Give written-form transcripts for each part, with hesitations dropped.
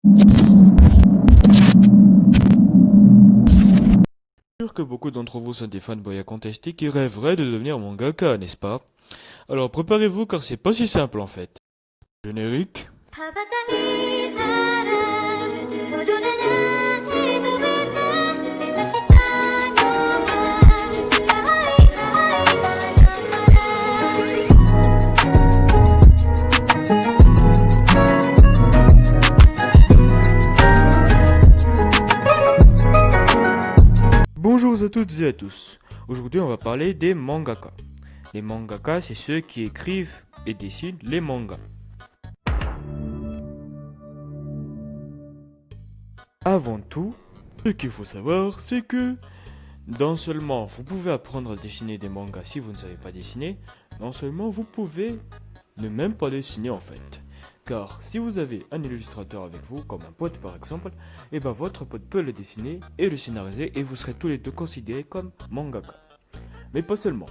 Sûr que beaucoup d'entre vous sont des fanboys à contester qui rêveraient de devenir mangaka, n'est-ce pas? Alors préparez-vous car c'est pas si simple en fait. Générique. Bonjour à toutes et à tous. Aujourd'hui on va parler des mangaka. Les mangaka c'est ceux qui écrivent et dessinent les mangas. Avant tout, ce qu'il faut savoir, c'est que non seulement vous pouvez apprendre à dessiner des mangas si vous ne savez pas dessiner, non seulement vous pouvez ne même pas dessiner en fait. Car si vous avez un illustrateur avec vous, comme un pote par exemple, et ben votre pote peut le dessiner et le scénariser et vous serez tous les deux considérés comme mangaka. Mais pas seulement.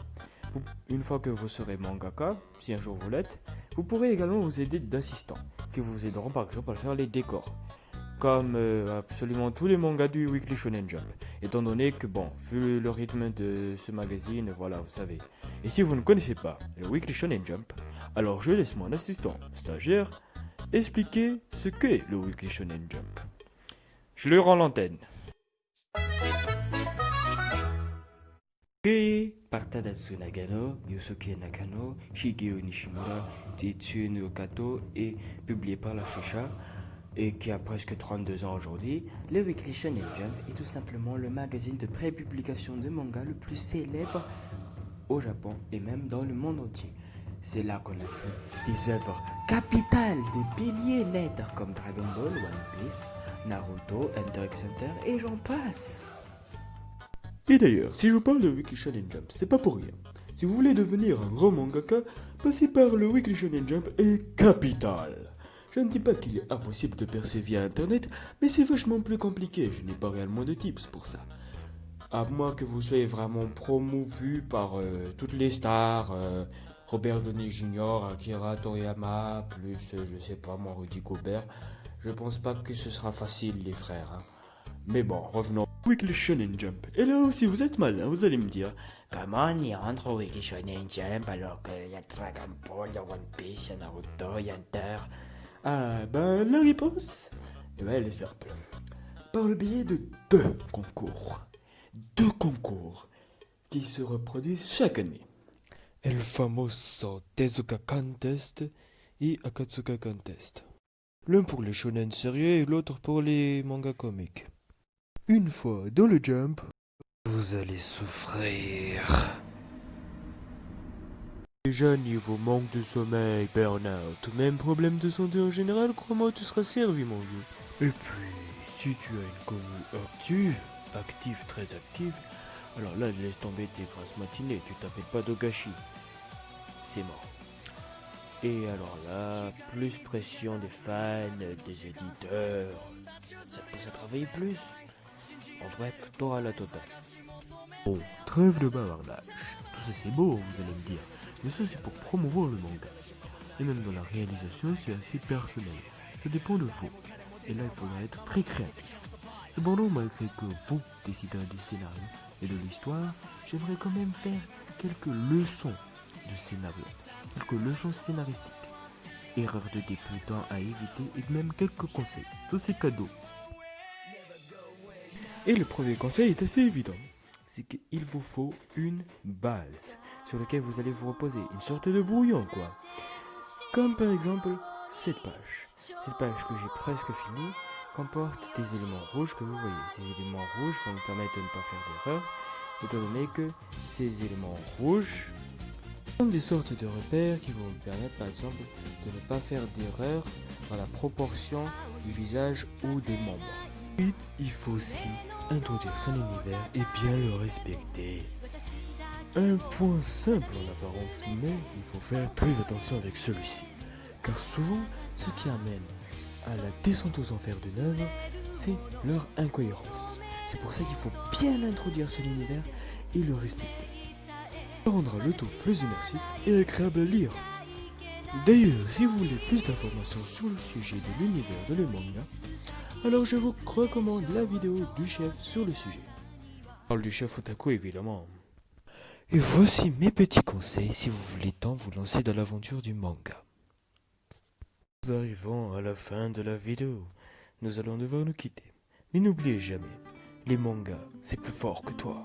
Une fois que vous serez mangaka, si un jour vous l'êtes, vous pourrez également vous aider d'assistants qui vous aideront par exemple à faire les décors. Comme absolument tous les mangas du Weekly Shonen Jump, étant donné que bon, vu le rythme de ce magazine, voilà, vous savez. Et si vous ne connaissez pas le Weekly Shonen Jump, alors je laisse mon assistant stagiaire expliquer ce qu'est le Weekly Shonen Jump. Je lui rends l'antenne. Créé par Tadatsu Nagano, Yosuke Nakano, Shigeo Nishimura, Tetsuya Kato et publié par la Shueisha, et qui a presque 32 ans aujourd'hui, le Weekly Shonen Jump est tout simplement le magazine de pré-publication de manga le plus célèbre au Japon et même dans le monde entier. C'est là qu'on a fait des œuvres capitales, des piliers nets comme Dragon Ball, One Piece, Naruto, Hunter x Hunter et j'en passe. Et d'ailleurs, si je parle de Weekly Shonen Jump, c'est pas pour rien. Si vous voulez devenir un grand mangaka, passez par le Weekly Shonen Jump est capital. Je ne dis pas qu'il est impossible de percer via internet, mais c'est vachement plus compliqué, je n'ai pas réellement de tips pour ça. À moins que vous soyez vraiment promouvu par toutes les stars, Robert Downey Jr., Akira Toriyama, plus je sais pas moi, Rudy Gobert, je pense pas que ce sera facile les frères. Hein. Mais bon, revenons au Weekly Shonen Jump. Et là aussi vous êtes malin, vous allez me dire, comment on y entre au Weekly Shonen Jump alors qu'il y a Dragon Ball, il y a One Piece, il y a Naruto, il y a Hunter. Ah ben la réponse, eh ben, elle est simple. Par le biais de deux concours. Deux concours qui se reproduisent chaque année. El famoso Tezuka Contest et Akatsuka Contest. L'un pour les shonen sérieux et l'autre pour les mangas comiques. Une fois dans le Jump, vous allez souffrir. Déjà niveau manque de sommeil, burn-out, même problème de santé en général, crois-moi tu seras servi mon vieux. Et puis, si tu as une commu active, très active, alors là laisse tomber tes grasses matinées, tu t'appelles pas Dogashi. C'est mort. Et alors là, plus pression des fans, des éditeurs, ça te pousse à travailler plus. En bref, t'auras la totale. Bon, trêve de bavardage. Tout ça c'est beau, vous allez me dire. Mais ça c'est pour promouvoir le manga. Et même dans la réalisation, c'est assez personnel. Ça dépend de vous. Et là, il faudra être très créatif. Cependant, malgré que vous décidez du scénario et de l'histoire, j'aimerais quand même faire quelques leçons de scénario, quelques leçons scénaristiques, erreurs de débutants à éviter et même quelques conseils. Tous ces cadeaux. Et le premier conseil est assez évident. C'est qu'il vous faut une base sur laquelle vous allez vous reposer, une sorte de brouillon quoi. Comme par exemple cette page. Cette page que j'ai presque finie comporte des éléments rouges que vous voyez. Ces éléments rouges vont nous permettre de ne pas faire d'erreur, étant donné que ces éléments rouges sont des sortes de repères qui vont vous permettre par exemple de ne pas faire d'erreur dans la proportion du visage ou des membres. Il faut aussi introduire son univers et bien le respecter. Un point simple en apparence, mais il faut faire très attention avec celui-ci. Car souvent, ce qui amène à la descente aux enfers d'une œuvre, c'est leur incohérence. C'est pour ça qu'il faut bien introduire son univers et le respecter. Rendre le tout plus immersif et agréable à lire. D'ailleurs, si vous voulez plus d'informations sur le sujet de l'univers de le manga, alors je vous recommande la vidéo du chef sur le sujet. Je parle du chef Otaku évidemment. Et voici mes petits conseils si vous voulez tant vous lancer dans l'aventure du manga. Nous arrivons à la fin de la vidéo. Nous allons devoir nous quitter. Mais n'oubliez jamais, les mangas, c'est plus fort que toi.